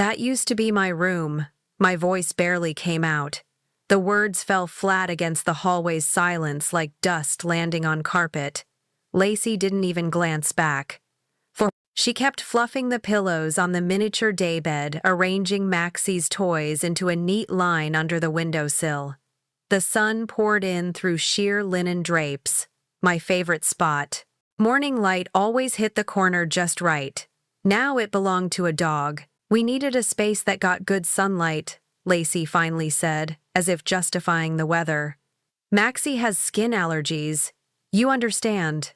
That used to be my room. My voice barely came out. The words fell flat against the hallway's silence like dust landing on carpet. Lacey didn't even glance back. She kept fluffing the pillows on the miniature daybed, arranging Maxie's toys into a neat line under the windowsill. The sun poured in through sheer linen drapes, my favorite spot. Morning light always hit the corner just right. Now it belonged to a dog. We needed a space that got good sunlight, Lacey finally said, as if justifying the weather. Maxie has skin allergies. You understand.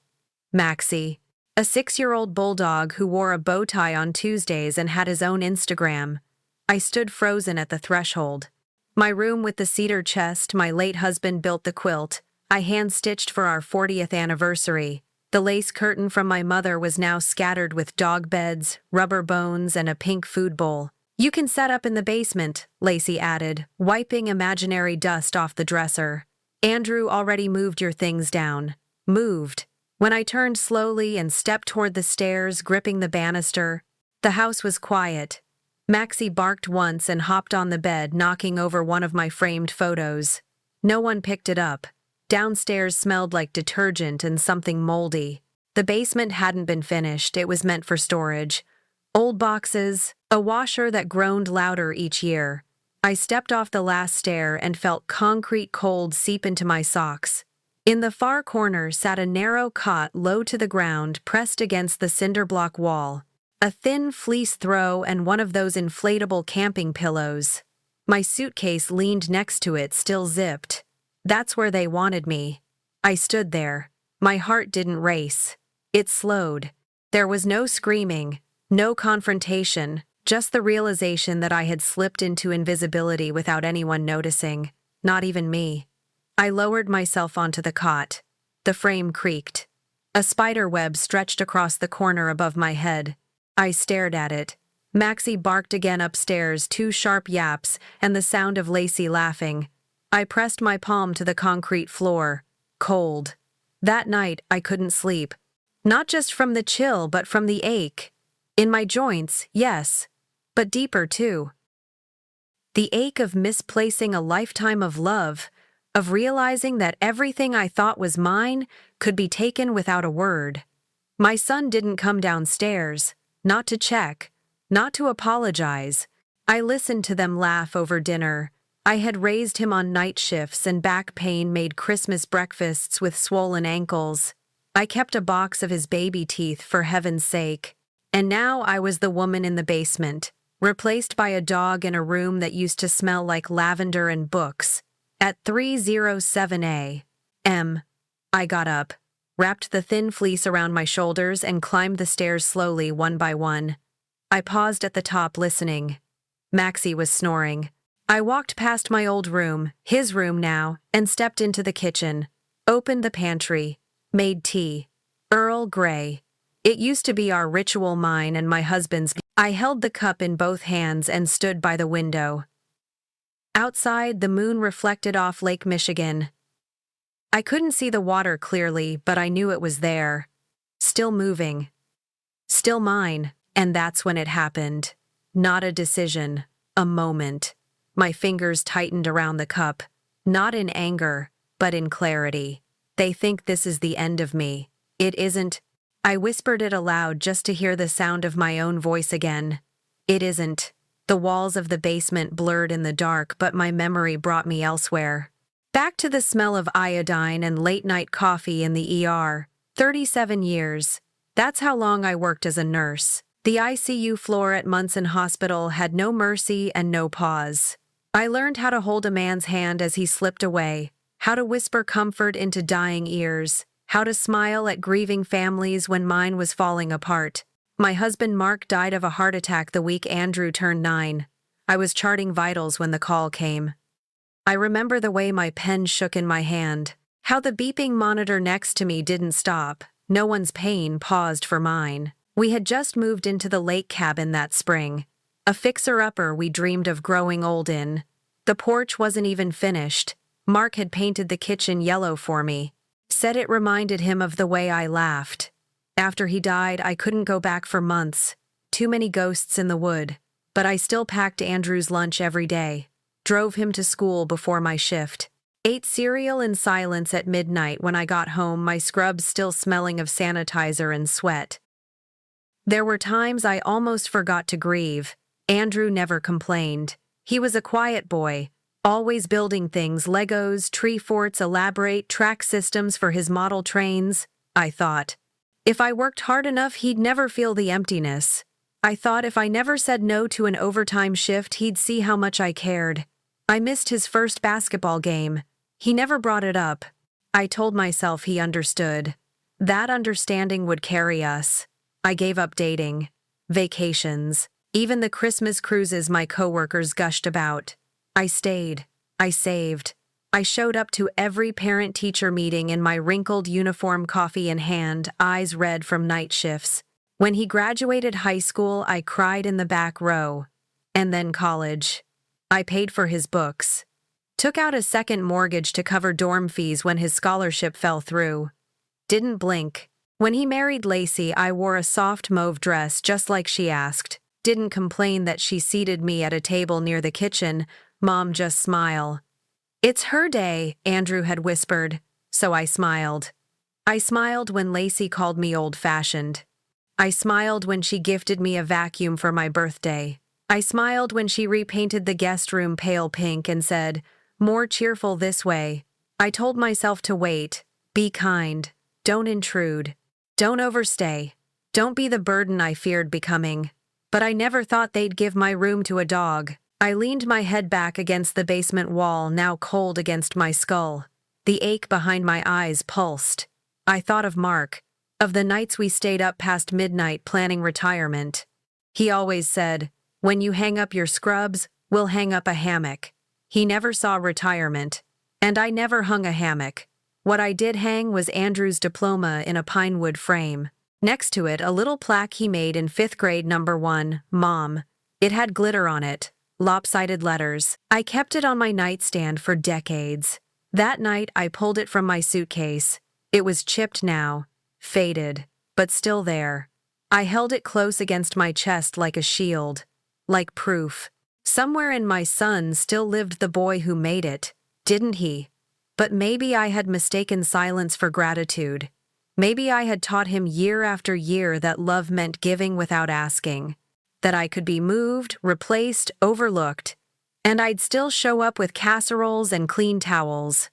Maxie, a 6-year-old bulldog who wore a bow tie on Tuesdays and had his own Instagram. I stood frozen at the threshold. My room with the cedar chest, my late husband built the quilt. I hand-stitched for our 40th anniversary. The lace curtain from my mother was now scattered with dog beds, rubber bones, and a pink food bowl. You can set up in the basement, Lacey added, wiping imaginary dust off the dresser. Andrew already moved your things down. Moved. When I turned slowly and stepped toward the stairs, gripping the banister, the house was quiet. Maxie barked once and hopped on the bed, knocking over one of my framed photos. No one picked it up. Downstairs smelled like detergent and something moldy. The basement hadn't been finished, it was meant for storage. Old boxes, a washer that groaned louder each year. I stepped off the last stair and felt concrete cold seep into my socks. In the far corner sat a narrow cot low to the ground, pressed against the cinder block wall. A thin fleece throw and one of those inflatable camping pillows. My suitcase leaned next to it, still zipped. That's where they wanted me. I stood there. My heart didn't race. It slowed. There was no screaming, no confrontation, just the realization that I had slipped into invisibility without anyone noticing, not even me. I lowered myself onto the cot. The frame creaked. A spider web stretched across the corner above my head. I stared at it. Maxie barked again upstairs, 2 sharp yaps, and the sound of Lacey laughing. I pressed my palm to the concrete floor. Cold. That night, I couldn't sleep. Not just from the chill, but from the ache. In my joints, yes, but deeper too. The ache of misplacing a lifetime of love, of realizing that everything I thought was mine could be taken without a word. My son didn't come downstairs, not to check, not to apologize. I listened to them laugh over dinner. I had raised him on night shifts and back pain made Christmas breakfasts with swollen ankles. I kept a box of his baby teeth for heaven's sake. And now I was the woman in the basement, replaced by a dog in a room that used to smell like lavender and books. At 3:07 a.m., I got up, wrapped the thin fleece around my shoulders, and climbed the stairs slowly, one by one. I paused at the top, listening. Maxie was snoring. I walked past my old room, his room now, and stepped into the kitchen, opened the pantry, made tea. Earl Grey. It used to be our ritual, mine and my husband's. I held the cup in both hands and stood by the window. Outside, the moon reflected off Lake Michigan. I couldn't see the water clearly, but I knew it was there. Still moving. Still mine, and that's when it happened. Not a decision, a moment. My fingers tightened around the cup, not in anger, but in clarity. They think this is the end of me. It isn't. I whispered it aloud just to hear the sound of my own voice again. It isn't. The walls of the basement blurred in the dark, but my memory brought me elsewhere. Back to the smell of iodine and late-night coffee in the ER. 37 years. That's how long I worked as a nurse. The ICU floor at Munson Hospital had no mercy and no pause. I learned how to hold a man's hand as he slipped away, how to whisper comfort into dying ears, how to smile at grieving families when mine was falling apart. My husband Mark died of a heart attack the week Andrew turned 9. I was charting vitals when the call came. I remember the way my pen shook in my hand, how the beeping monitor next to me didn't stop. No one's pain paused for mine. We had just moved into the lake cabin that spring, a fixer-upper we dreamed of growing old in. The porch wasn't even finished. Mark had painted the kitchen yellow for me, said it reminded him of the way I laughed. After he died, I couldn't go back for months. Too many ghosts in the wood. but I still packed Andrew's lunch every day, drove him to school before my shift, ate cereal in silence at midnight when I got home, my scrubs still smelling of sanitizer and sweat. There were times I almost forgot to grieve. Andrew never complained. He was a quiet boy, always building things, Legos, tree forts, elaborate track systems for his model trains. I thought, if I worked hard enough, he'd never feel the emptiness. I thought if I never said no to an overtime shift, he'd see how much I cared. I missed his first basketball game. He never brought it up. I told myself he understood. That understanding would carry us. I gave up dating, vacations, even the Christmas cruises my coworkers gushed about. I stayed. I saved. I showed up to every parent-teacher meeting in my wrinkled uniform, coffee in hand, eyes red from night shifts. When he graduated high school, I cried in the back row. And then college. I paid for his books. Took out a second mortgage to cover dorm fees when his scholarship fell through. Didn't blink. When he married Lacey, I wore a soft mauve dress just like she asked. Didn't complain that she seated me at a table near the kitchen. Mom, just smile. It's her day, Andrew had whispered, so I smiled. I smiled when Lacey called me old-fashioned. I smiled when she gifted me a vacuum for my birthday. I smiled when she repainted the guest room pale pink and said, "More cheerful this way." I told myself to wait, be kind, don't intrude, don't overstay, don't be the burden I feared becoming. But I never thought they'd give my room to a dog. I leaned my head back against the basement wall, now cold against my skull. The ache behind my eyes pulsed. I thought of Mark, of the nights we stayed up past midnight planning retirement. He always said, "When you hang up your scrubs, we'll hang up a hammock." He never saw retirement, and I never hung a hammock. What I did hang was Andrew's diploma in a pine wood frame. Next to it, a little plaque he made in 5th grade, number 1, Mom. It had glitter on it, lopsided letters. I kept it on my nightstand for decades. That night, I pulled it from my suitcase. It was chipped now, faded, but still there. I held it close against my chest like a shield, like proof. Somewhere in my son still lived the boy who made it, didn't he? But maybe I had mistaken silence for gratitude. Maybe I had taught him year after year that love meant giving without asking, that I could be moved, replaced, overlooked, and I'd still show up with casseroles and clean towels.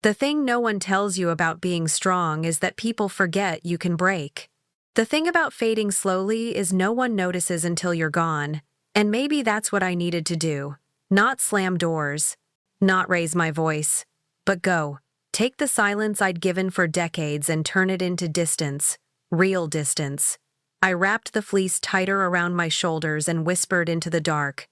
The thing no one tells you about being strong is that people forget you can break. The thing about fading slowly is no one notices until you're gone, and maybe that's what I needed to do. Not slam doors, not raise my voice, but go. Take the silence I'd given for decades and turn it into distance, real distance. I wrapped the fleece tighter around my shoulders and whispered into the dark.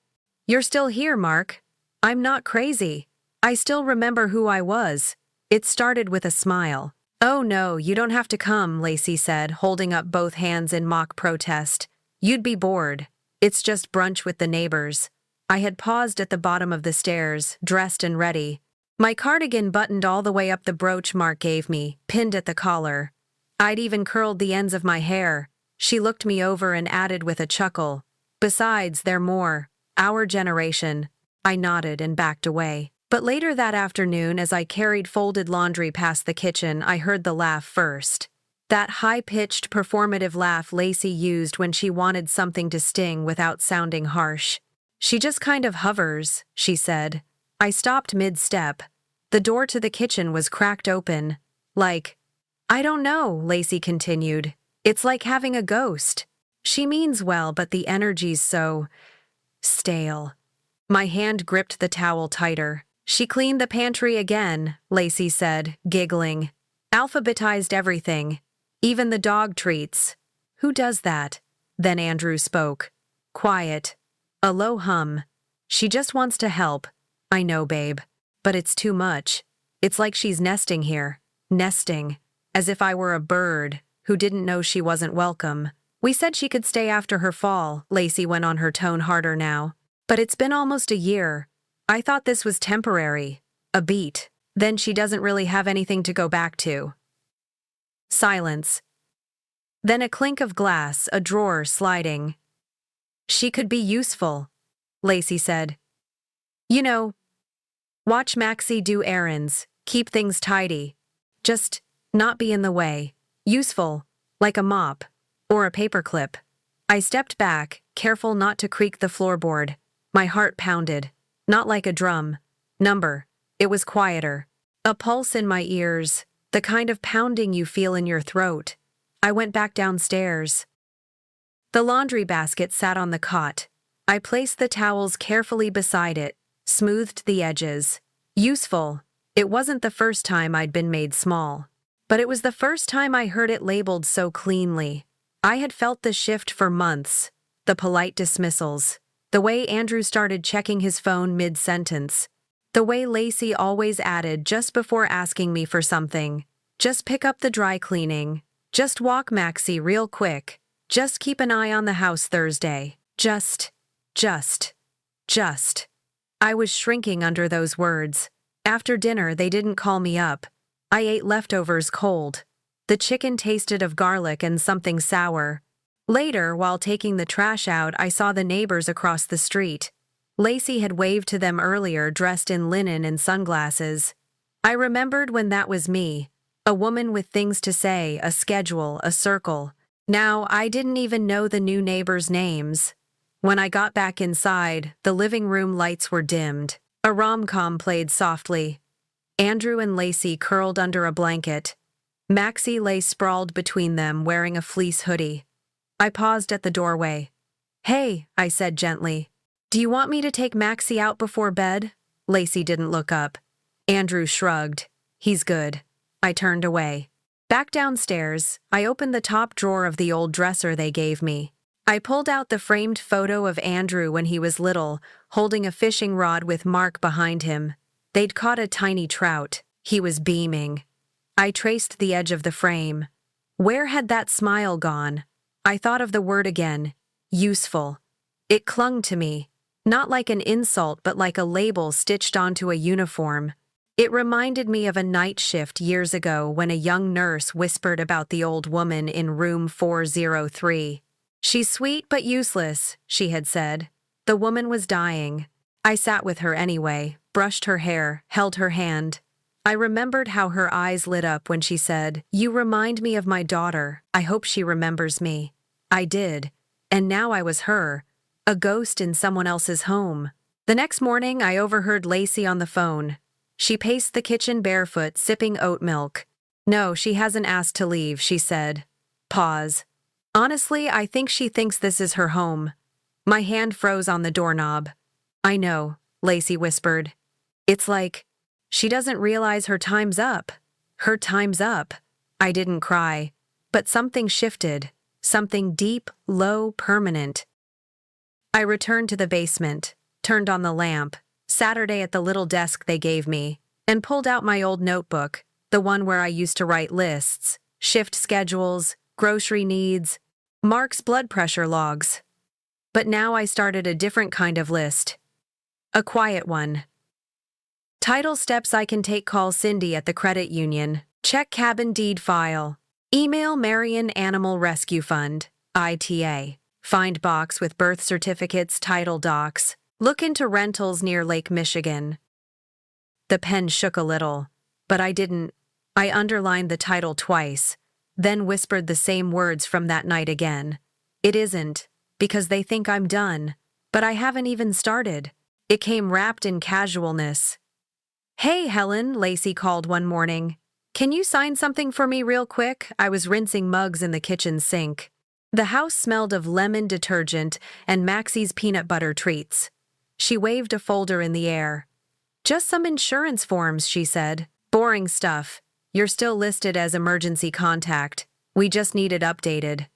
"You're still here, Mark. I'm not crazy. I still remember who I was." It started with a smile. "Oh no, you don't have to come," Lacey said, holding up both hands in mock protest. "You'd be bored. It's just brunch with the neighbors." I had paused at the bottom of the stairs, dressed and ready. My cardigan buttoned all the way up, the brooch Mark gave me, pinned at the collar. I'd even curled the ends of my hair. She looked me over and added with a chuckle, "Besides, they're more our generation." I nodded and backed away. But later that afternoon, as I carried folded laundry past the kitchen, I heard the laugh first. That high-pitched, performative laugh Lacey used when she wanted something to sting without sounding harsh. "She just kind of hovers," she said. I stopped mid-step. The door to the kitchen was cracked open. "Like, I don't know," Lacey continued. "It's like having a ghost. She means well, but the energy's so stale." My hand gripped the towel tighter. "She cleaned the pantry again," Lacey said, giggling. "Alphabetized everything. Even the dog treats." "Who does that?" Then Andrew spoke. Quiet. A low hum. "She just wants to help." "I know, babe. But it's too much. It's like she's nesting here. Nesting. As if I were a bird who didn't know she wasn't welcome." "We said she could stay after her fall," Lacey went on, her tone harder now. "But it's been almost a year. I thought this was temporary. A beat. Then she doesn't really have anything to go back to." Silence. Then a clink of glass, a drawer sliding. She could be useful, Lacey said. You know, watch Maxie do errands, keep things tidy. Just not be in the way. Useful, like a mop or a paperclip. I stepped back, careful not to creak the floorboard. My heart pounded, not like a drum. Number. It was quieter. A pulse in my ears, the kind of pounding you feel in your throat. I went back downstairs. The laundry basket sat on the cot. I placed the towels carefully beside it, smoothed the edges. Useful. It wasn't the first time I'd been made small. But it was the first time I heard it labeled so cleanly. I had felt the shift for months. The polite dismissals. The way Andrew started checking his phone mid-sentence. The way Lacey always added just before asking me for something. Just pick up the dry cleaning. Just walk Maxie real quick. Just keep an eye on the house Thursday. Just. I was shrinking under those words. After dinner, they didn't call me up. I ate leftovers cold. The chicken tasted of garlic and something sour. Later, while taking the trash out, I saw the neighbors across the street. Lacey had waved to them earlier, dressed in linen and sunglasses. I remembered when that was me. A woman with things to say, a schedule, a circle. Now, I didn't even know the new neighbors' names. When I got back inside, the living room lights were dimmed. A rom-com played softly. Andrew and Lacey curled under a blanket. Maxie lay sprawled between them, wearing a fleece hoodie. I paused at the doorway. Hey, I said gently. Do you want me to take Maxie out before bed? Lacey didn't look up. Andrew shrugged. He's good. I turned away. Back downstairs, I opened the top drawer of the old dresser they gave me. I pulled out the framed photo of Andrew when he was little, holding a fishing rod with Mark behind him. They'd caught a tiny trout. He was beaming. I traced the edge of the frame. Where had that smile gone? I thought of the word again. Useful. It clung to me. Not like an insult, but like a label stitched onto a uniform. It reminded me of a night shift years ago when a young nurse whispered about the old woman in room 403. She's sweet but useless, she had said. The woman was dying. I sat with her anyway, brushed her hair, held her hand. I remembered how her eyes lit up when she said, "You remind me of my daughter. I hope she remembers me." I did. And now I was her, a ghost in someone else's home. The next morning, I overheard Lacey on the phone. She paced the kitchen barefoot, sipping oat milk. "No, she hasn't asked to leave," she said. Pause. "Honestly, I think she thinks this is her home." My hand froze on the doorknob. "I know," Lacey whispered. "It's like she doesn't realize her time's up. Her time's up." I didn't cry, but something shifted, something deep, low, permanent. I returned to the basement, turned on the lamp, Saturday at the little desk they gave me, and pulled out my old notebook, the one where I used to write lists, shift schedules, grocery needs, Mark's blood pressure logs. But now I started a different kind of list. A quiet one. Title steps I can take: call Cindy at the credit union, check cabin deed file, email Marion Animal Rescue Fund, ITA, find box with birth certificates, title docs, look into rentals near Lake Michigan. The pen shook a little, but I didn't. I underlined the title twice, then whispered the same words from that night again. It isn't, because they think I'm done, but I haven't even started. It came wrapped in casualness. "Hey, Helen," Lacey called one morning. "Can you sign something for me real quick?" I was rinsing mugs in the kitchen sink. The house smelled of lemon detergent and Maxie's peanut butter treats. She waved a folder in the air. "Just some insurance forms," she said. "Boring stuff. You're still listed as emergency contact. We just need it updated."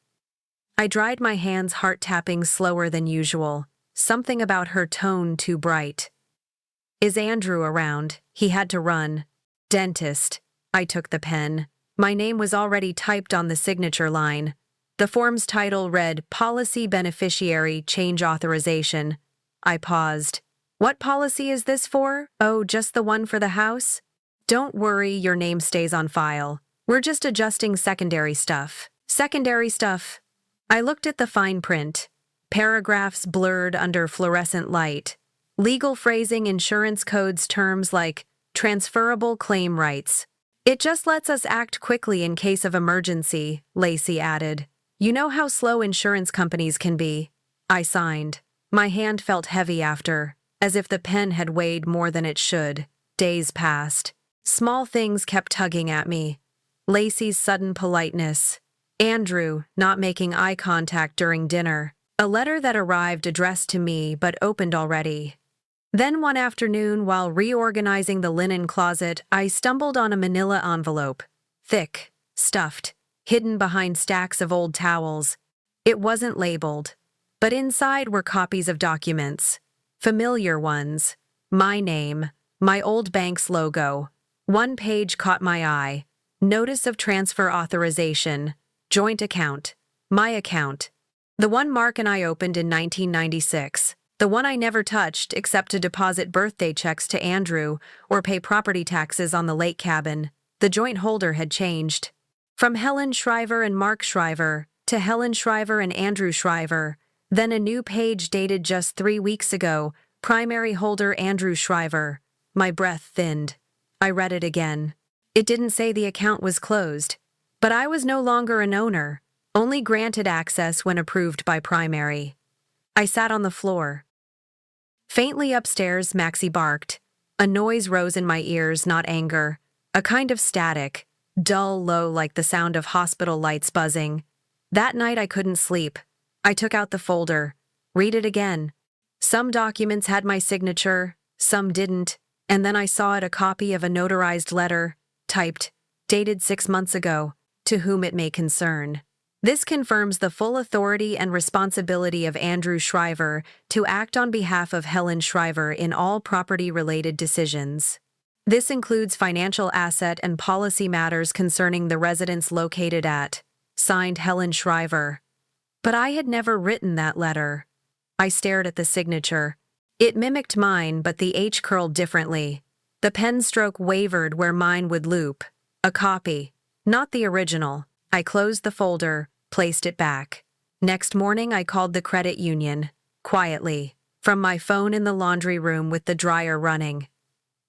I dried my hands, heart tapping slower than usual. Something about her tone too bright. "Is Andrew around?" He had to run. "Dentist." I took the pen. My name was already typed on the signature line. The form's title read, "Policy Beneficiary Change Authorization." I paused. "What policy is this for? Oh, just the one for the house?" "Don't worry, your name stays on file. We're just adjusting secondary stuff." Secondary stuff. I looked at the fine print. paragraphs blurred under fluorescent light, legal phrasing, insurance codes, terms like transferable claim rights. It just lets us act quickly in case of emergency, Lacey added. You know how slow insurance companies can be. I signed. My hand felt heavy after, as if the pen had weighed more than it should. Days passed. Small things kept tugging at me. Lacey's sudden politeness. Andrew not making eye contact during dinner. A letter that arrived addressed to me but opened already. Then one afternoon, while reorganizing the linen closet, I stumbled on a manila envelope. Thick, stuffed, hidden behind stacks of old towels. It wasn't labeled, but inside were copies of documents. Familiar ones. My name, my old bank's logo. One page caught my eye. Notice of transfer authorization. Joint account. My account. The one Mark and I opened in 1996. The one I never touched except to deposit birthday checks to Andrew or pay property taxes on the lake cabin. The joint holder had changed. From Helen Shriver and Mark Shriver to Helen Shriver and Andrew Shriver. Then a new page dated just 3 weeks ago, primary holder Andrew Shriver. My breath thinned. I read it again. It didn't say the account was closed, but I was no longer an owner, only granted access when approved by primary. I sat on the floor. Faintly upstairs, Maxie barked. A noise rose in my ears, not anger. A kind of static, dull, low, like the sound of hospital lights buzzing. That night I couldn't sleep. I took out the folder. Read it again. Some documents had my signature, some didn't, and then I saw it, a copy of a notarized letter, typed, dated 6 months ago, to whom it may concern. This confirms the full authority and responsibility of Andrew Shriver to act on behalf of Helen Shriver in all property-related decisions. This includes financial asset and policy matters concerning the residence located at, signed Helen Shriver. But I had never written that letter. I stared at the signature. It mimicked mine, but the H curled differently. The pen stroke wavered where mine would loop. A copy, not the original. I closed the folder, placed it back. Next morning, I called the credit union, quietly, from my phone in the laundry room with the dryer running.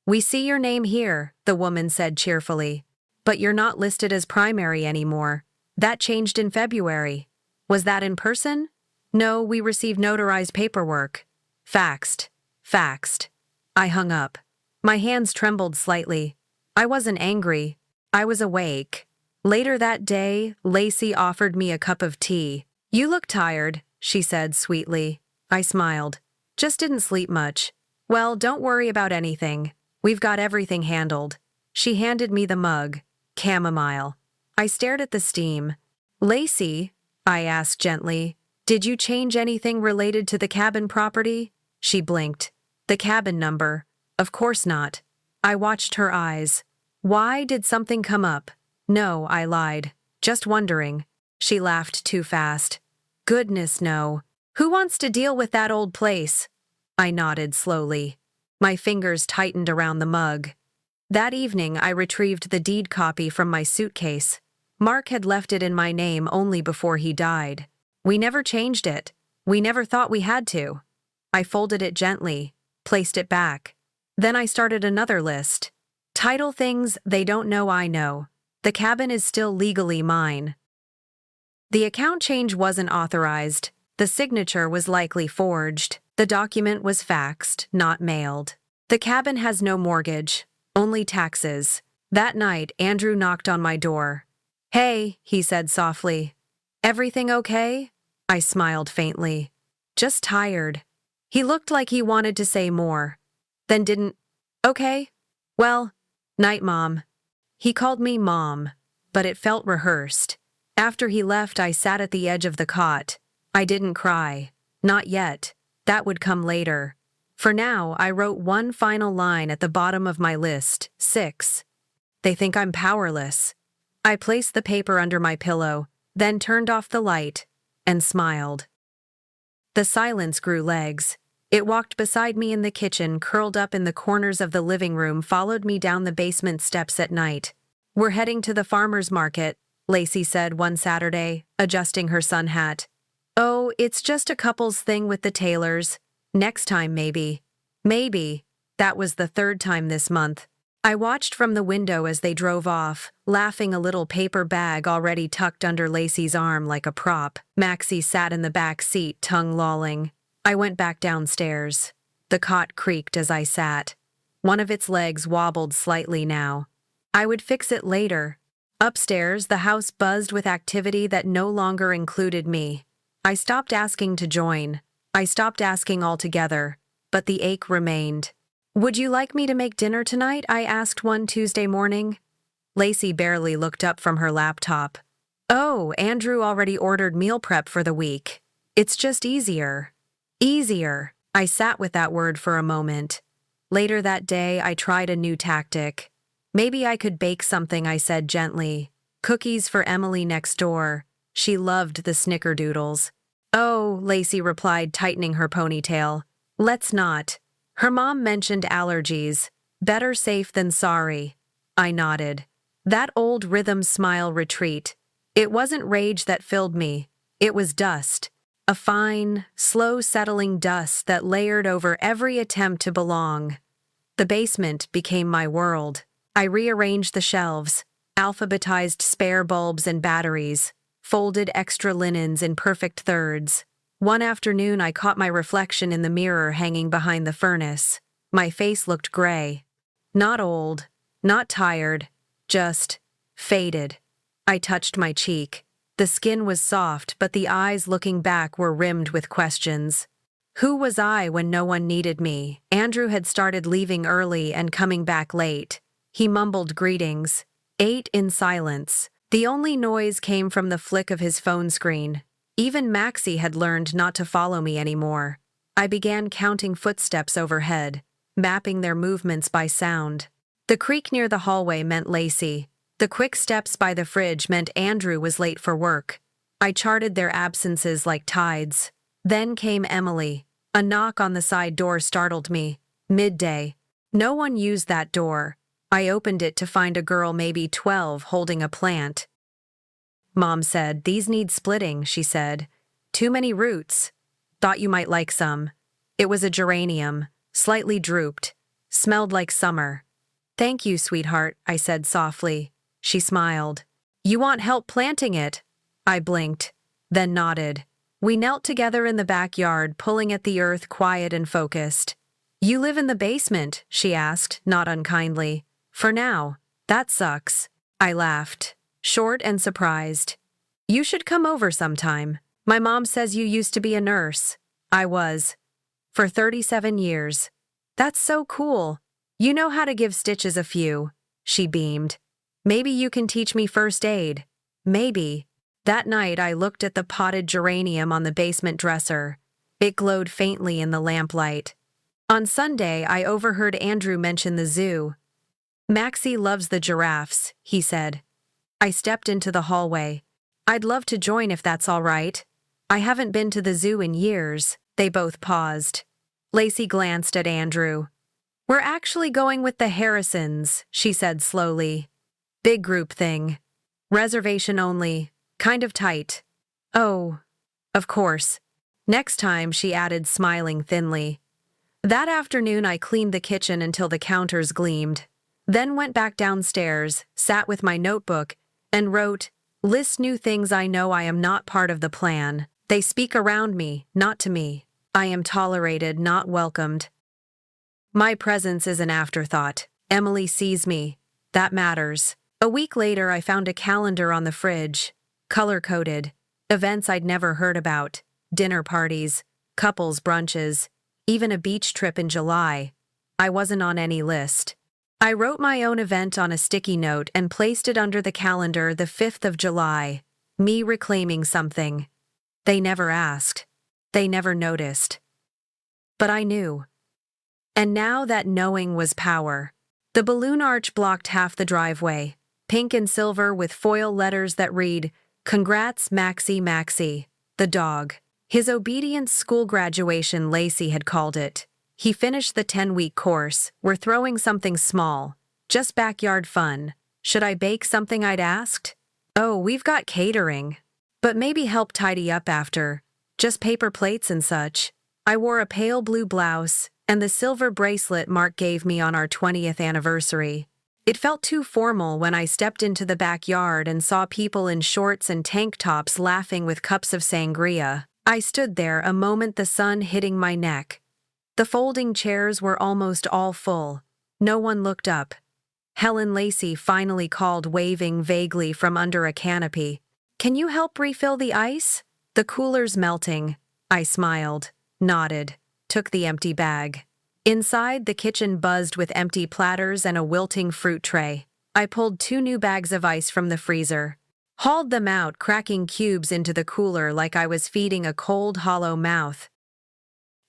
"We see your name here," the woman said cheerfully. "But you're not listed as primary anymore. That changed in February. Was that in person?" "No, we received notarized paperwork." Faxed. Faxed. I hung up. My hands trembled slightly. I wasn't angry. I was awake. Later that day, Lacey offered me a cup of tea. "You look tired," she said sweetly. I smiled. "Just didn't sleep much." "Well, don't worry about anything. We've got everything handled." She handed me the mug. Chamomile. I stared at the steam. "Lacey," I asked gently, "did you change anything related to the cabin property?" She blinked. "The cabin number? Of course not." I watched her eyes. "Why, did something come up?" "No," I lied. "Just wondering." She laughed too fast. "Goodness, no. Who wants to deal with that old place?" I nodded slowly. My fingers tightened around the mug. That evening, I retrieved the deed copy from my suitcase. Mark had left it in my name only before he died. We never changed it. We never thought we had to. I folded it gently, placed it back. Then I started another list. Title things they don't know I know. The cabin is still legally mine. The account change wasn't authorized. The signature was likely forged. The document was faxed, not mailed. The cabin has no mortgage, only taxes. That night, Andrew knocked on my door. "Hey," he said softly. "Everything okay?" I smiled faintly. "Just tired." He looked like he wanted to say more. Then didn't. "Okay. Well, night, Mom." He called me Mom, but it felt rehearsed. After he left, I sat at the edge of the cot. I didn't cry. Not yet. That would come later. For now, I wrote one final line at the bottom of my list, 6. They think I'm powerless. I placed the paper under my pillow, then turned off the light, and smiled. The silence grew legs. It walked beside me in the kitchen, curled up in the corners of the living room, followed me down the basement steps at night. "We're heading to the farmer's market," Lacey said one Saturday, adjusting her sun hat. Oh, it's just a couple's thing with the Taylors. Next time, maybe. Maybe. That was the third time this month. I watched from the window as they drove off, laughing, a little paper bag already tucked under Lacey's arm like a prop. Maxie sat in the back seat, tongue lolling. I went back downstairs. The cot creaked as I sat. One of its legs wobbled slightly now. I would fix it later. Upstairs, the house buzzed with activity that no longer included me. I stopped asking to join. I stopped asking altogether, but the ache remained. "Would you like me to make dinner tonight?" I asked one Tuesday morning. Lacey barely looked up from her laptop. "Oh, Andrew already ordered meal prep for the week. It's just easier." Easier. I sat with that word for a moment. Later that day, I tried a new tactic. "Maybe I could bake something," I said gently. "Cookies for Emily next door. She loved the snickerdoodles." "Oh," Lacey replied, tightening her ponytail. "Let's not." Her mom mentioned allergies. Better safe than sorry. I nodded. That old rhythm smile retreat. It wasn't rage that filled me. It was dust. A fine, slow settling dust that layered over every attempt to belong. The basement became my world. I rearranged the shelves, alphabetized spare bulbs and batteries, folded extra linens in perfect thirds. One afternoon, I caught my reflection in the mirror hanging behind the furnace. My face looked gray. Not old, not tired, just faded. I touched my cheek. The skin was soft, but the eyes looking back were rimmed with questions. Who was I when no one needed me? Andrew had started leaving early and coming back late. He mumbled greetings, ate in silence. The only noise came from the flick of his phone screen. Even Maxie had learned not to follow me anymore. I began counting footsteps overhead, mapping their movements by sound. The creak near the hallway meant Lacey. The quick steps by the fridge meant Andrew was late for work. I charted their absences like tides. Then came Emily. A knock on the side door startled me. Midday. No one used that door. I opened it to find a girl maybe 12 holding a plant. Mom said, "These need splitting," she said. "Too many roots. Thought you might like some." It was a geranium, slightly drooped, smelled like summer. "Thank you, sweetheart," I said softly. She smiled. "You want help planting it?" I blinked, then nodded. We knelt together in the backyard, pulling at the earth, quiet and focused. "You live in the basement?" she asked, not unkindly. "For now. That sucks." I laughed, short and surprised. "You should come over sometime. My mom says you used to be a nurse." I was. For 37 years. "That's so cool. You know how to give stitches a few." She beamed. "Maybe you can teach me first aid." Maybe. That night I looked at the potted geranium on the basement dresser. It glowed faintly in the lamplight. On Sunday, I overheard Andrew mention the zoo. "Maxie loves the giraffes," he said. I stepped into the hallway. "I'd love to join if that's all right. I haven't been to the zoo in years." They both paused. Lacey glanced at Andrew. "We're actually going with the Harrisons," she said slowly. "Big group thing. Reservation only. Kind of tight." "Oh, of course." "Next time," she added, smiling thinly. That afternoon I cleaned the kitchen until the counters gleamed. Then went back downstairs, sat with my notebook, and wrote, "List new things I know I am not part of the plan. They speak around me, not to me. I am tolerated, not welcomed. My presence is an afterthought. Emily sees me. That matters." A week later, I found a calendar on the fridge, color-coded, events I'd never heard about, dinner parties, couples brunches, even a beach trip in July. I wasn't on any list. I wrote my own event on a sticky note and placed it under the calendar, the 5th of July, me reclaiming something. They never asked. They never noticed. But I knew. And now that knowing was power. The balloon arch blocked half the driveway, pink and silver with foil letters that read, "Congrats, Maxie, Maxie, the dog." His obedience school graduation, Lacey had called it. He finished the 10-week course. We're throwing something small, just backyard fun. Should I bake something, I'd asked? "Oh, we've got catering. But maybe help tidy up after." just paper plates and such. I wore a pale blue blouse and the silver bracelet Mark gave me on our 20th anniversary. It felt too formal when I stepped into the backyard and saw people in shorts and tank tops laughing with cups of sangria. I stood there a moment, the sun hitting my neck. The folding chairs were almost all full. No one looked up. Helen Lacey finally called, waving vaguely from under a canopy. "Can you help refill the ice? The cooler's melting." I smiled, nodded, took the empty bag. Inside, the kitchen buzzed with empty platters and a wilting fruit tray. I pulled 2 new bags of ice from the freezer, hauled them out, cracking cubes into the cooler like I was feeding a cold, hollow mouth.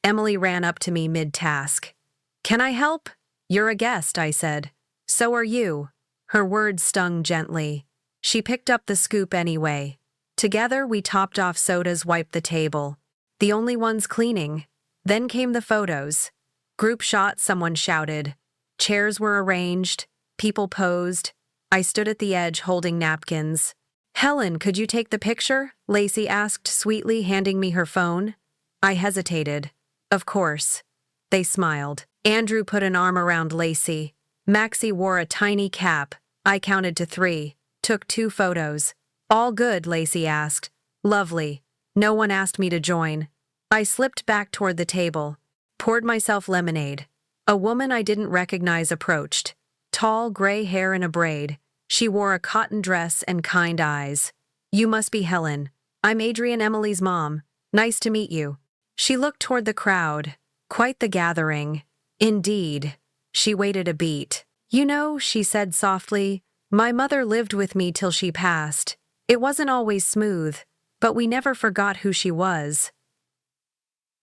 Emily ran up to me mid-task. "Can I help?" "You're a guest," I said. "So are you." Her words stung gently. She picked up the scoop anyway. Together, we topped off sodas, wiped the table. The only ones cleaning. Then came the photos. Group shot, someone shouted. Chairs were arranged. People posed. I stood at the edge holding napkins. "Helen, could you take the picture?" Lacey asked sweetly, handing me her phone. I hesitated. "Of course." They smiled. Andrew put an arm around Lacey. Maxie wore a tiny cap. I counted to 3. Took 2 photos. "All good?" Lacey asked. "Lovely. No one asked me to join." I slipped back toward the table. Poured myself lemonade. A woman I didn't recognize approached. Tall, gray hair in a braid. She wore a cotton dress and kind eyes. "You must be Helen. I'm Adrian, Emily's mom. Nice to meet you." She looked toward the crowd. Quite the gathering. Indeed. She waited a beat. "You know," she said softly, "my mother lived with me till she passed. It wasn't always smooth, but we never forgot who she was."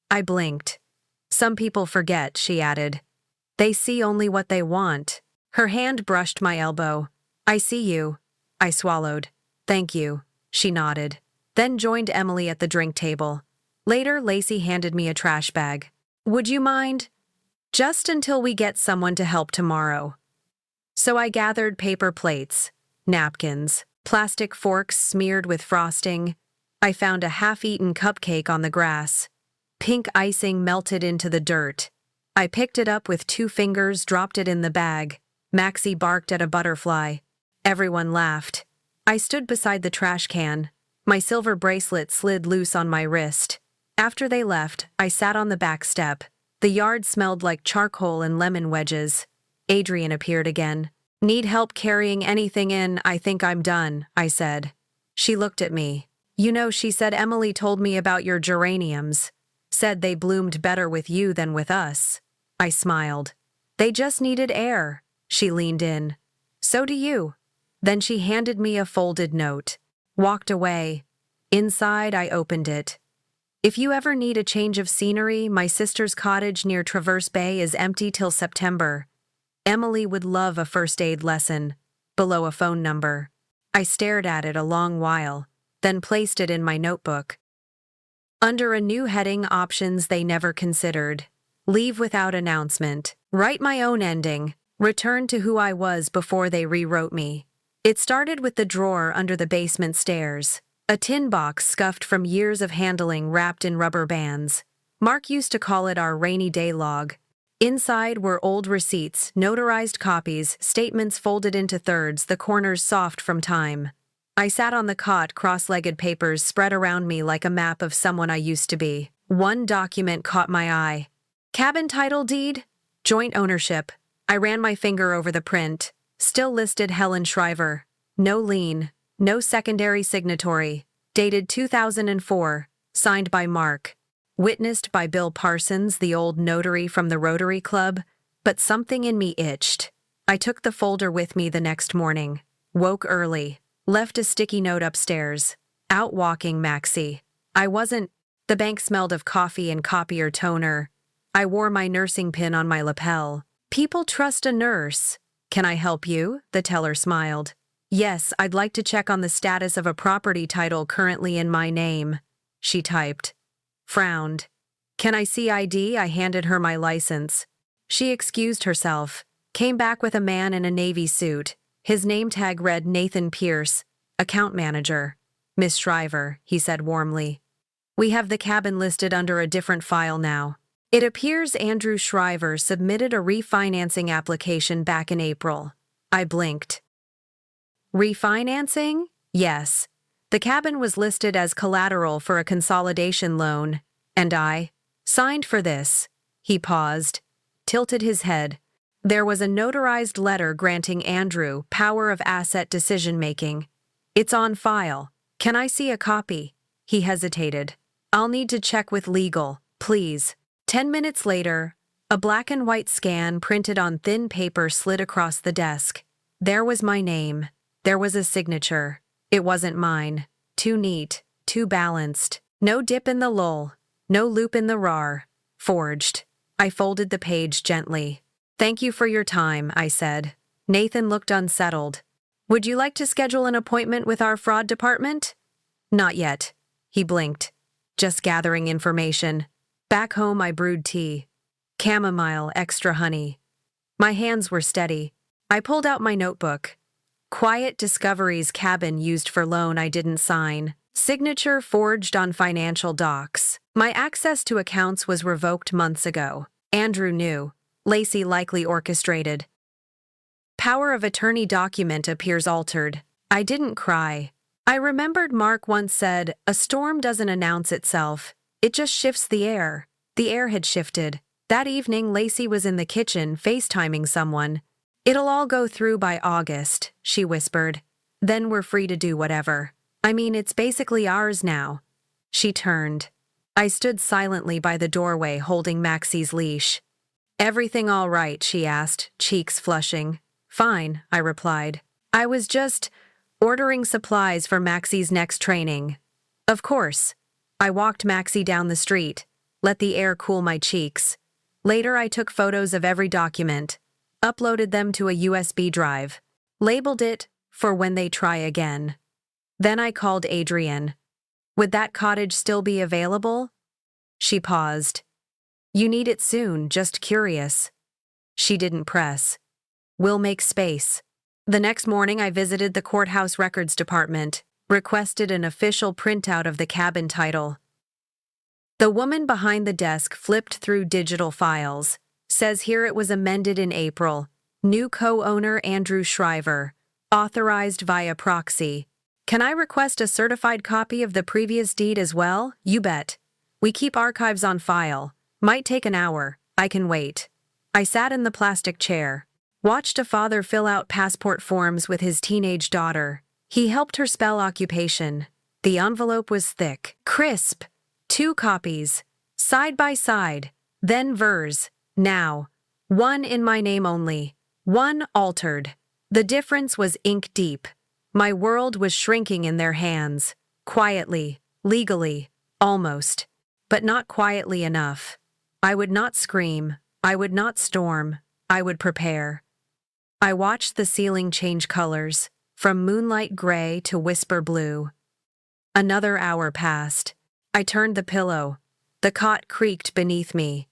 I blinked. "Some people forget," she added. "They see only what they want." Her hand brushed my elbow. "I see you." I swallowed. "Thank you." She nodded. Then joined Emily at the drink table. Later, Lacey handed me a trash bag. "Would you mind?" "Just until we get someone to help tomorrow." So I gathered paper plates, napkins, plastic forks smeared with frosting. I found a half-eaten cupcake on the grass. Pink icing melted into the dirt. I picked it up with 2 fingers, dropped it in the bag. Maxie barked at a butterfly. Everyone laughed. I stood beside the trash can. My silver bracelet slid loose on my wrist. After they left, I sat on the back step. The yard smelled like charcoal and lemon wedges. Adrian appeared again. "Need help carrying anything in? I think I'm done," I said. She looked at me. "You know," she said, "Emily told me about your geraniums. Said they bloomed better with you than with us." I smiled. "They just needed air." She leaned in. "So do you." Then she handed me a folded note. Walked away. Inside, I opened it. "If you ever need a change of scenery, my sister's cottage near Traverse Bay is empty till September. Emily would love a first aid lesson." Below, a phone number. I stared at it a long while, then placed it in my notebook. Under a new heading, options they never considered. Leave without announcement. Write my own ending. Return to who I was before they rewrote me. It started with the drawer under the basement stairs. A tin box scuffed from years of handling, wrapped in rubber bands. Mark used to call it our rainy day log. Inside were old receipts, notarized copies, statements folded into thirds, the corners soft from time. I sat on the cot, cross-legged, papers spread around me like a map of someone I used to be. One document caught my eye. Cabin title deed? Joint ownership. I ran my finger over the print. Still listed Helen Shriver. No lien. No secondary signatory. Dated 2004. Signed by Mark. Witnessed by Bill Parsons, the old notary from the Rotary Club. But something in me itched. I took the folder with me the next morning. Woke early. Left a sticky note upstairs. Out walking, Maxie. I wasn't. The bank smelled of coffee and copier toner. I wore my nursing pin on my lapel. "People trust a nurse." "Can I help you?" the teller smiled. "Yes, I'd like to check on the status of a property title currently in my name." She typed. Frowned. "Can I see ID?" I handed her my license. She excused herself. Came back with a man in a navy suit. His name tag read Nathan Pierce, account manager. "Miss Shriver," he said warmly. We have the cabin listed under a different file now. It appears Andrew Shriver submitted a refinancing application back in April. I blinked. Refinancing? Yes. The cabin was listed as collateral for a consolidation loan, and I signed for this. He paused, tilted his head. There was a notarized letter granting Andrew power of asset decision-making. It's on file. Can I see a copy? He hesitated. I'll need to check with legal, please. 10 minutes later, a black and white scan printed on thin paper slid across the desk. There was my name. There was a signature. It wasn't mine. Too neat, too balanced. No dip in the lull, no loop in the rar. Forged. I folded the page gently. Thank you for your time, I said. Nathan looked unsettled. Would you like to schedule an appointment with our fraud department? Not yet. He blinked. Just gathering information. Back home I brewed tea. Chamomile, extra honey. My hands were steady. I pulled out my notebook. Quiet Discovery's cabin used for loan I didn't sign. Signature forged on financial docs. My access to accounts was revoked months ago. Andrew knew. Lacey likely orchestrated. Power of attorney document appears altered. I didn't cry. I remembered Mark once said, a storm doesn't announce itself. It just shifts the air. The air had shifted. That evening, Lacey was in the kitchen, FaceTiming someone. It'll all go through by August, she whispered. Then we're free to do whatever. I mean, it's basically ours now. She turned. I stood silently by the doorway holding Maxie's leash. Everything all right, she asked, cheeks flushing. Fine, I replied. I was just ordering supplies for Maxie's next training. Of course. I walked Maxie down the street, let the air cool my cheeks. Later I took photos of every document, uploaded them to a USB drive, labeled it for when they try again. Then I called Adrienne. Would that cottage still be available? She paused. You need it soon, just curious. She didn't press. We'll make space. The next morning I visited the courthouse records department, requested an official printout of the cabin title. The woman behind the desk flipped through digital files. Says here it was amended in April. New co-owner Andrew Shriver. Authorized via proxy. Can I request a certified copy of the previous deed as well? You bet. We keep archives on file. Might take an hour. I can wait. I sat in the plastic chair. Watched a father fill out passport forms with his teenage daughter. He helped her spell occupation. The envelope was thick, crisp. 2 copies. Side by side. Then vers. Now. 1 in my name only. 1 altered. The difference was ink deep. My world was shrinking in their hands. Quietly. Legally. Almost. But not quietly enough. I would not scream. I would not storm. I would prepare. I watched the ceiling change colors, from moonlight gray to whisper blue. Another hour passed. I turned the pillow. The cot creaked beneath me.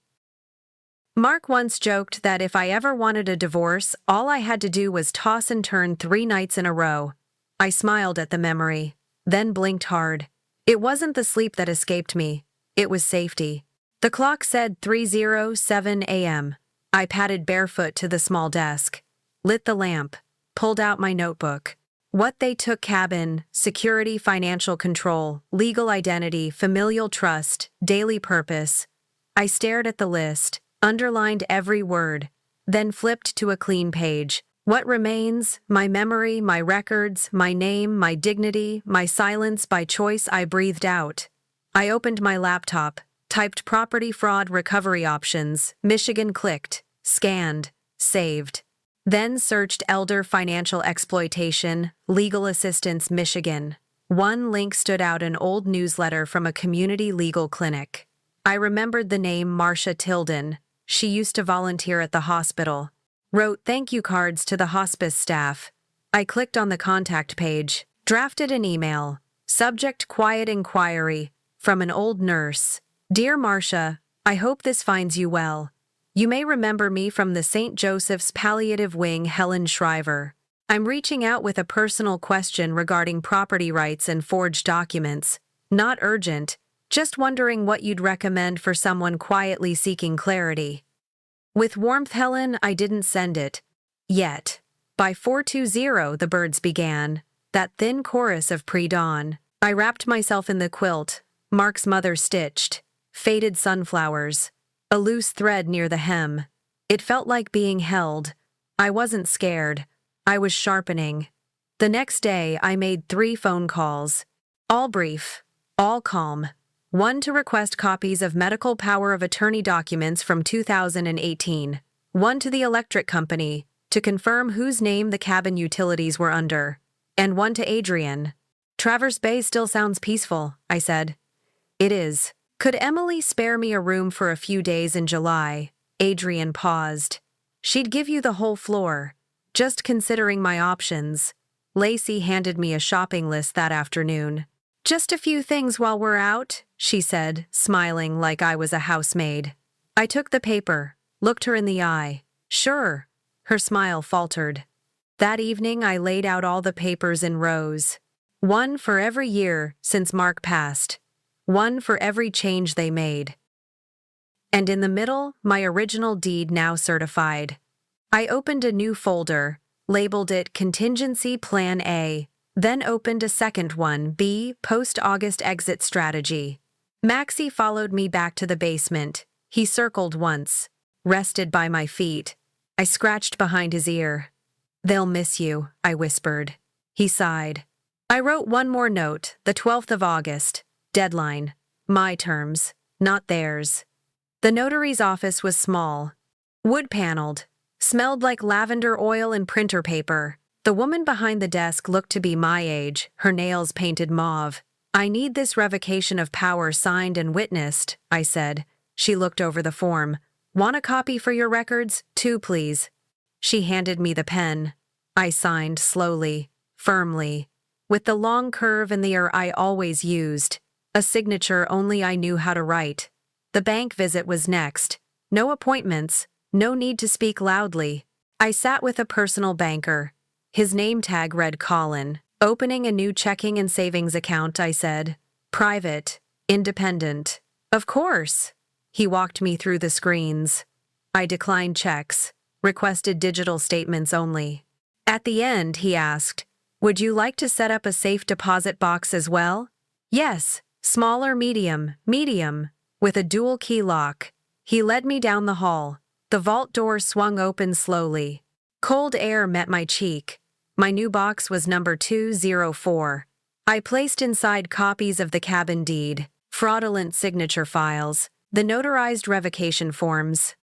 Mark once joked that if I ever wanted a divorce, all I had to do was toss and turn 3 nights in a row. I smiled at the memory, then blinked hard. It wasn't the sleep that escaped me. It was safety. The clock said 3:07 a.m. I padded barefoot to the small desk, lit the lamp, pulled out my notebook. What they took: cabin, security, financial control, legal identity, familial trust, daily purpose. I stared at the list, underlined every word, then flipped to a clean page. What remains? My memory, my records, my name, my dignity, my silence by choice. I breathed out. I opened my laptop, typed property fraud recovery options, Michigan, clicked, scanned, saved. Then searched elder financial exploitation, legal assistance, Michigan. One link stood out: an old newsletter from a community legal clinic. I remembered the name: Marcia Tilden. She used to volunteer at the hospital. Wrote thank you cards to the hospice staff. I clicked on the contact page, drafted an email. Subject: quiet inquiry, from an old nurse. Dear Marcia, I hope this finds you well. You may remember me from the St. Joseph's Palliative Wing, Helen Shriver. I'm reaching out with a personal question regarding property rights and forged documents. Not urgent, Just wondering what you'd recommend for someone quietly seeking clarity. With warmth, Helen, I didn't send it. Yet. By 4:20, the birds began, that thin chorus of pre-dawn. I wrapped myself in the quilt, Mark's mother stitched, faded sunflowers, a loose thread near the hem. It felt like being held. I wasn't scared. I was sharpening. The next day, I made 3 phone calls. All brief, all calm. One to request copies of medical power of attorney documents from 2018. One to the electric company, to confirm whose name the cabin utilities were under. And one to Adrian. Traverse Bay still sounds peaceful, I said. It is. Could Emily spare me a room for a few days in July? Adrian paused. She'd give you the whole floor. Just considering my options. Lacey handed me a shopping list that afternoon. Just a few things while we're out, she said, smiling like I was a housemaid. I took the paper, looked her in the eye. Sure. Her smile faltered. That evening I laid out all the papers in rows. One for every year since Mark passed. One for every change they made. And in the middle, my original deed now certified. I opened a new folder, labeled it Contingency Plan A, then opened a second one, B, Post-August Exit Strategy. Maxie followed me back to the basement. He circled once, rested by my feet. I scratched behind his ear. They'll miss you, I whispered. He sighed. I wrote one more note, the 12th of August. Deadline. My terms, not theirs. The notary's office was small, wood-paneled, smelled like lavender oil and printer paper. The woman behind the desk looked to be my age, her nails painted mauve. I need this revocation of power signed and witnessed, I said. She looked over the form. Want a copy for your records? 2, please. She handed me the pen. I signed slowly, firmly, with the long curve and the I always used, a signature only I knew how to write. The bank visit was next. No appointments, no need to speak loudly. I sat with a personal banker. His name tag read Colin. Opening a new checking and savings account, I said. Private, independent. Of course. He walked me through the screens. I declined checks, requested digital statements only. At the end, he asked, would you like to set up a safe deposit box as well? Yes, small or medium, with a dual key lock. He led me down the hall. The vault door swung open slowly. Cold air met my cheek. My new box was number 204. I placed inside copies of the cabin deed, fraudulent signature files, the notarized revocation forms.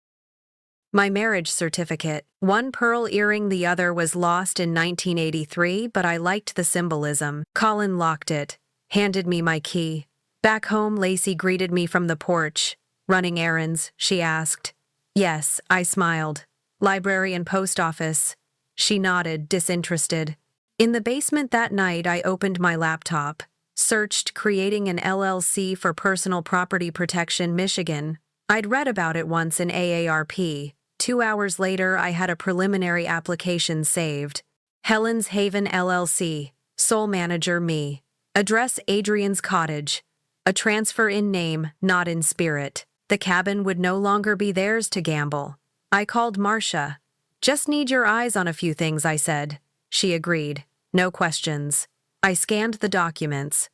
My marriage certificate, one pearl earring, the other was lost in 1983, but I liked the symbolism. Colin locked it, handed me my key. Back home, Lacey greeted me from the porch. Running errands, she asked. Yes, I smiled. Library and post office. She nodded, disinterested. In the basement that night, I opened my laptop, searched creating an LLC for personal property protection, Michigan. I'd read about it once in AARP. 2 hours later, I had a preliminary application saved. Helen's Haven LLC. Sole manager, me. Address, Adrian's cottage. A transfer in name, not in spirit. The cabin would no longer be theirs to gamble. I called Marcia. Just need your eyes on a few things, I said. She agreed. No questions. I scanned the documents.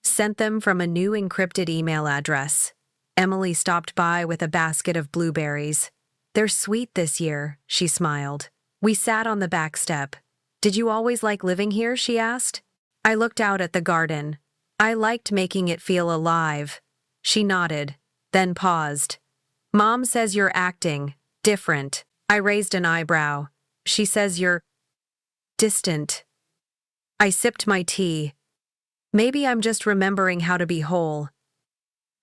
Sent them from a new encrypted email address. Emily stopped by with a basket of blueberries. They're sweet this year, she smiled. We sat on the back step. Did you always like living here, she asked. I looked out at the garden. I liked making it feel alive. She nodded, then paused. Mom says you're acting different. I raised an eyebrow. She says you're distant. I sipped my tea. Maybe I'm just remembering how to be whole.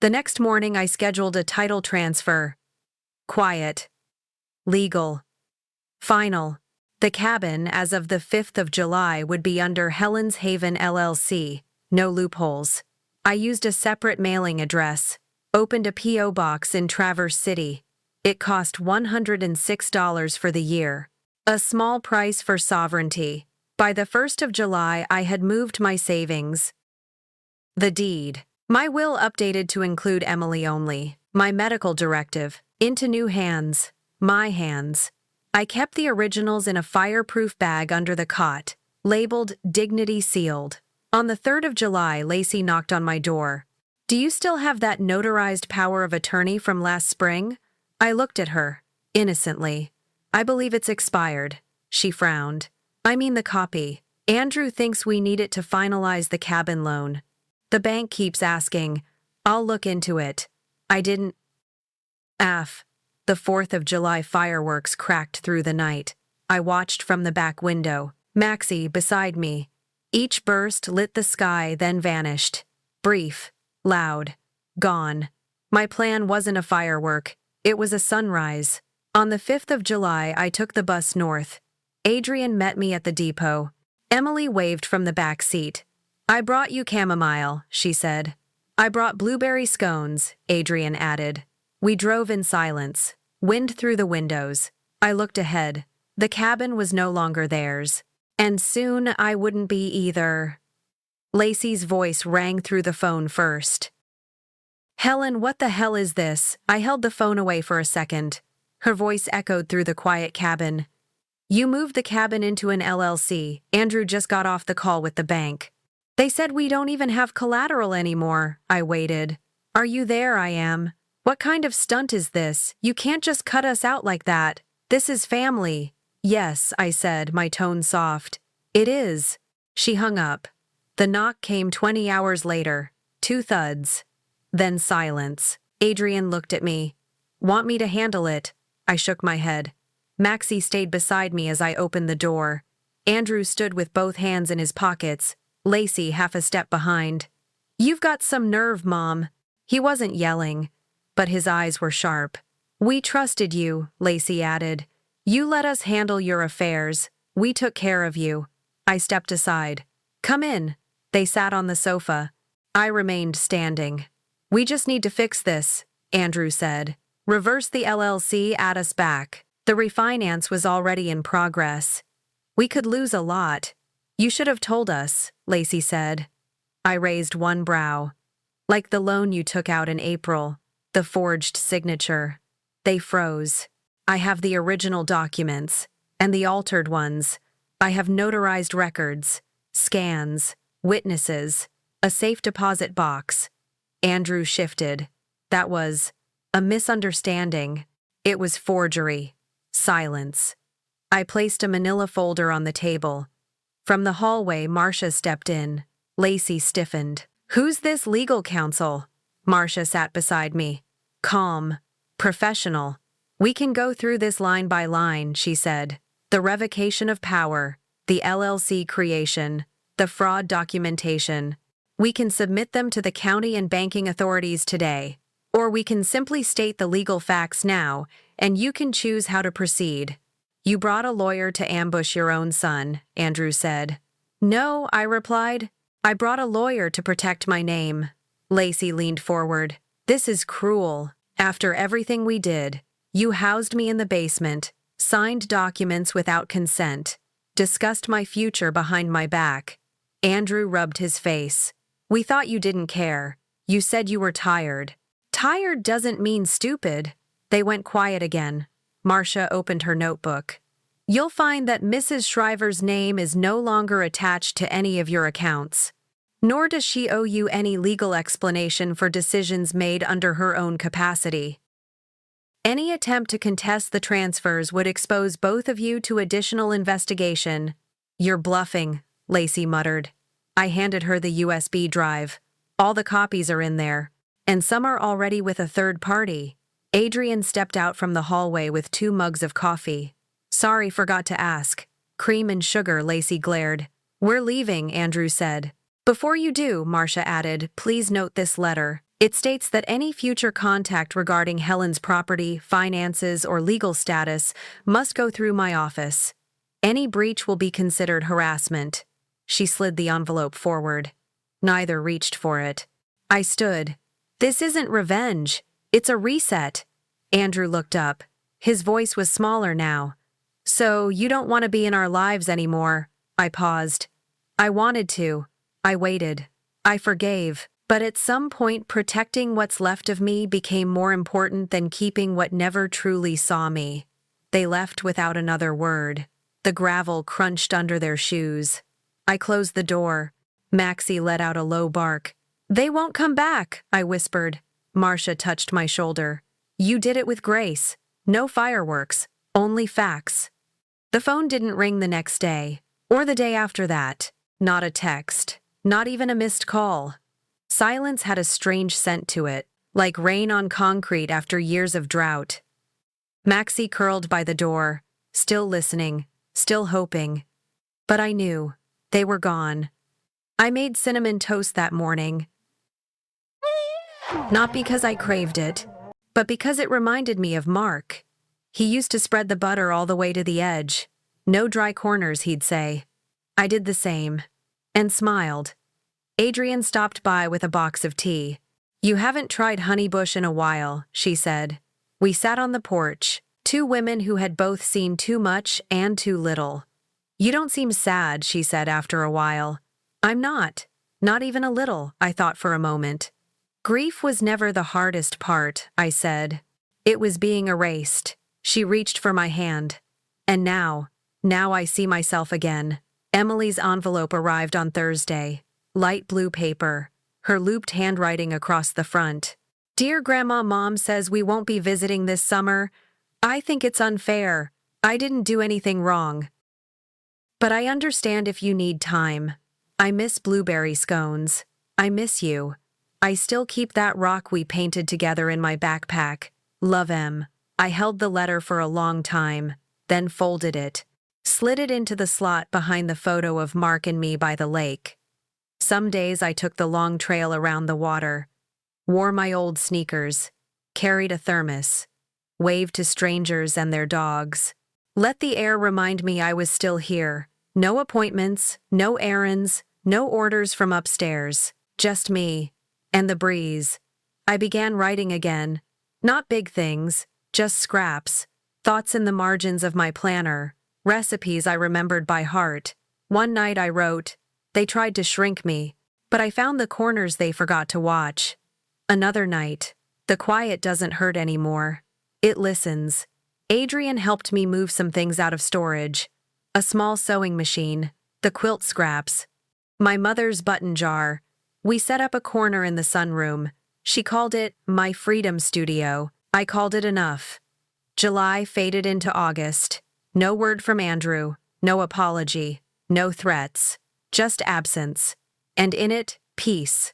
The next morning, I scheduled a title transfer. Quiet. Legal. Final. The cabin, as of the 5th of July, would be under Helen's Haven LLC. No loopholes. I used a separate mailing address. Opened a P.O. box in Traverse City. It cost $106 for the year. A small price for sovereignty. By the 1st of July, I had moved my savings. The deed. My will updated to include Emily only. My medical directive. Into new hands. My hands. I kept the originals in a fireproof bag under the cot, labeled Dignity Sealed. On the 3rd of July, Lacey knocked on my door. Do you still have that notarized power of attorney from last spring? I looked at her, innocently. I believe it's expired. She frowned. I mean the copy. Andrew thinks we need it to finalize the cabin loan. The bank keeps asking. I'll look into it. I didn't. The 4th of July fireworks cracked through the night. I watched from the back window. Maxie beside me. Each burst lit the sky, then vanished. Brief, loud, gone. My plan wasn't a firework. It was a sunrise. On the 5th of July, I took the bus north. Adrian met me at the depot. Emily waved from the back seat. I brought you chamomile, she said. I brought blueberry scones, Adrian added. We drove in silence, wind through the windows. I looked ahead. The cabin was no longer theirs. And soon I wouldn't be either. Lacey's voice rang through the phone first. Helen, what the hell is this? I held the phone away for a second. Her voice echoed through the quiet cabin. You moved the cabin into an LLC. Andrew just got off the call with the bank. They said we don't even have collateral anymore. I waited. Are you there? I am. What kind of stunt is this? You can't just cut us out like that. This is family. Yes, I said, my tone soft. It is. She hung up. The knock came 20 hours later. 2 thuds. Then silence. Adrian looked at me. Want me to handle it? I shook my head. Maxie stayed beside me as I opened the door. Andrew stood with both hands in his pockets, Lacey half a step behind. You've got some nerve, Mom. He wasn't yelling, but his eyes were sharp. We trusted you, Lacey added. You let us handle your affairs. We took care of you. I stepped aside. Come in. They sat on the sofa. I remained standing. We just need to fix this, Andrew said. Reverse the LLC, add us back. The refinance was already in progress. We could lose a lot. You should have told us, Lacey said. I raised one brow. Like the loan you took out in April, the forged signature. They froze. I have the original documents, and the altered ones. I have notarized records, scans, witnesses, a safe deposit box. Andrew shifted. That was a misunderstanding. It was forgery. Silence. I placed a manila folder on the table. From the hallway, Marcia stepped in. Lacey stiffened. Who's this legal counsel? Marcia sat beside me. Calm. Professional. We can go through this line by line, she said. The revocation of power, the LLC creation, the fraud documentation. We can submit them to the county and banking authorities today. Or we can simply state the legal facts now, and you can choose how to proceed. You brought a lawyer to ambush your own son, Andrew said. No, I replied. I brought a lawyer to protect my name. Lacey leaned forward. This is cruel. After everything we did, you housed me in the basement, signed documents without consent, discussed my future behind my back. Andrew rubbed his face. We thought you didn't care. You said you were tired. Tired doesn't mean stupid. They went quiet again. Marcia opened her notebook. You'll find that Mrs. Shriver's name is no longer attached to any of your accounts. Nor does she owe you any legal explanation for decisions made under her own capacity. Any attempt to contest the transfers would expose both of you to additional investigation. You're bluffing, Lacey muttered. I handed her the USB drive. All the copies are in there, and some are already with a third party. Adrian stepped out from the hallway with 2 mugs of coffee. Sorry, forgot to ask. Cream and sugar, Lacey glared. We're leaving, Andrew said. Before you do, Marcia added, please note this letter. It states that any future contact regarding Helen's property, finances, or legal status must go through my office. Any breach will be considered harassment. She slid the envelope forward. Neither reached for it. I stood. This isn't revenge. It's a reset. Andrew looked up. His voice was smaller now. So, you don't want to be in our lives anymore. I paused. I wanted to. I waited. I forgave. But at some point, protecting what's left of me became more important than keeping what never truly saw me. They left without another word. The gravel crunched under their shoes. I closed the door. Maxie let out a low bark. "They won't come back," I whispered. Marcia touched my shoulder. "You did it with grace. No fireworks, only facts." The phone didn't ring the next day, or the day after that. Not a text, not even a missed call. Silence had a strange scent to it, like rain on concrete after years of drought. Maxie curled by the door, still listening, still hoping. But I knew. They were gone. I made cinnamon toast that morning. Not because I craved it, but because it reminded me of Mark. He used to spread the butter all the way to the edge. No dry corners, he'd say. I did the same. And smiled. Adrian stopped by with a box of tea. "You haven't tried honeybush in a while," she said. We sat on the porch, two women who had both seen too much and too little. "You don't seem sad," she said after a while. "I'm not. Not even a little," I thought for a moment. "Grief was never the hardest part," I said. "It was being erased." She reached for my hand. "And now I see myself again." Emily's envelope arrived on Thursday. Light blue paper, her looped handwriting across the front. "Dear Grandma, Mom says we won't be visiting this summer. I think it's unfair. I didn't do anything wrong. But I understand if you need time. I miss blueberry scones. I miss you. I still keep that rock we painted together in my backpack. Love, Em." I held the letter for a long time, then folded it, slid it into the slot behind the photo of Mark and me by the lake. Some days I took the long trail around the water, wore my old sneakers, carried a thermos, waved to strangers and their dogs. Let the air remind me I was still here. No appointments, no errands, no orders from upstairs, just me and the breeze. I began writing again. Not big things, just scraps, thoughts in the margins of my planner, recipes I remembered by heart. One night I wrote, "They tried to shrink me, but I found the corners they forgot to watch." Another night, "The quiet doesn't hurt anymore. It listens." Adrian helped me move some things out of storage. A small sewing machine, the quilt scraps, my mother's button jar. We set up a corner in the sunroom. She called it my freedom studio. I called it enough. July faded into August. No word from Andrew, no apology, no threats, just absence. And in it, peace.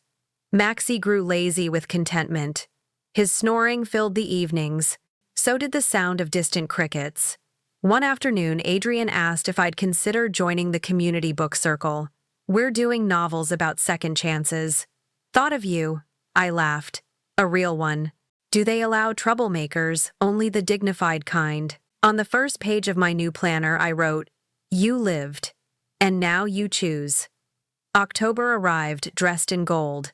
Maxie grew lazy with contentment. His snoring filled the evenings. So did the sound of distant crickets. One afternoon, Adrian asked if I'd consider joining the community book circle. "We're doing novels about second chances." "Thought of you," I laughed. "A real one." "Do they allow troublemakers, only the dignified kind?" On the first page of my new planner, I wrote, "You lived, and now you choose." October arrived, dressed in gold.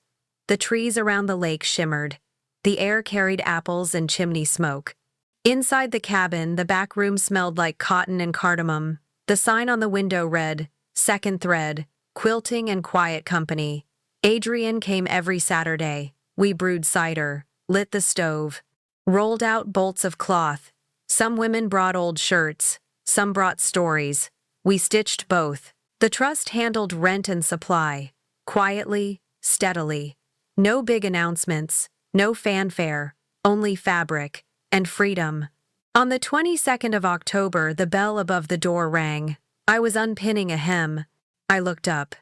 The trees around the lake shimmered. The air carried apples and chimney smoke. Inside the cabin, the back room smelled like cotton and cardamom. The sign on the window read, "Second Thread, Quilting and Quiet Company." Adrian came every Saturday. We brewed cider, lit the stove, rolled out bolts of cloth. Some women brought old shirts, some brought stories. We stitched both. The trust handled rent and supply, quietly, steadily. No big announcements, no fanfare, only fabric and freedom. On the 22nd of October, the bell above the door rang. I was unpinning a hem. I looked up.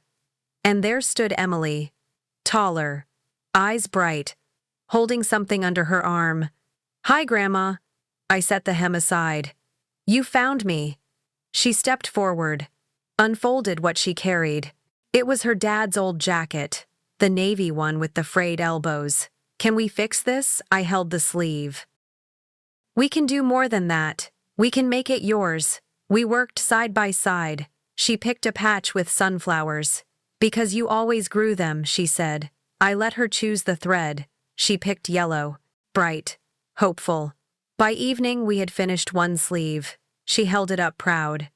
And there stood Emily, taller, eyes bright, holding something under her arm. "Hi, Grandma." I set the hem aside. "You found me." She stepped forward, unfolded what she carried. It was her dad's old jacket, the navy one with the frayed elbows. "Can we fix this?" I held the sleeve. "We can do more than that. We can make it yours." We worked side by side. She picked a patch with sunflowers. "Because you always grew them," she said. I let her choose the thread. She picked yellow, bright, hopeful. By evening, we had finished one sleeve. She held it up proud.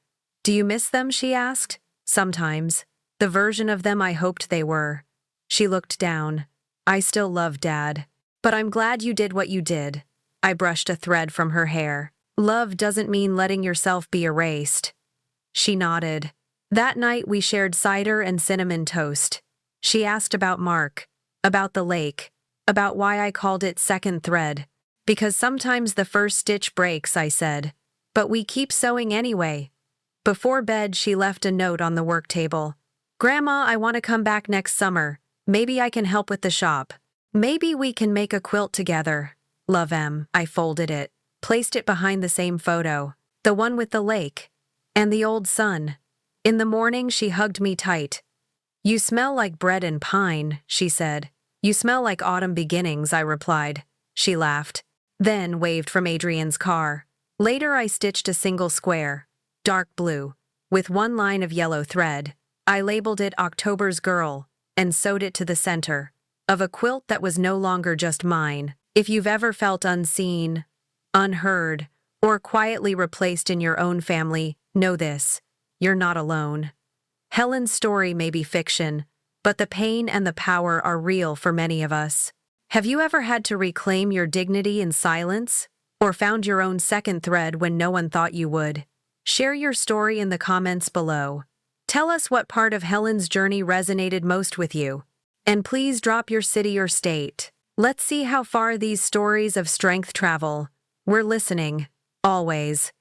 "Do you miss them?" she asked. "Sometimes. The version of them I hoped they were." She looked down. I still love Dad. But I'm glad you did what you did. I brushed a thread from her hair. Love doesn't mean letting yourself be erased. She nodded. That night we shared cider and cinnamon toast. She asked about Mark, about the lake, about why I called it second thread. Because sometimes the first stitch breaks, I said. But we keep sewing anyway. Before bed, she left a note on the work table. Grandma, I want to come back next summer. Maybe I can help with the shop. Maybe we can make a quilt together. Love M. I folded it, placed it behind the same photo, the one with the lake, and the old sun. In the morning, she hugged me tight. You smell like bread and pine, she said. You smell like autumn beginnings, I replied. She laughed, then waved from Adrian's car. Later, I stitched a single square, dark blue, with one line of yellow thread. I labeled it October's Girl and sewed it to the center of a quilt that was no longer just mine. If you've ever felt unseen, unheard, or quietly replaced in your own family, know this: you're not alone. Helen's story may be fiction, but the pain and the power are real for many of us. Have you ever had to reclaim your dignity in silence? Or found your own second thread when no one thought you would? Share your story in the comments below. Tell us what part of Helen's journey resonated most with you. And please drop your city or state. Let's see how far these stories of strength travel. We're listening, always.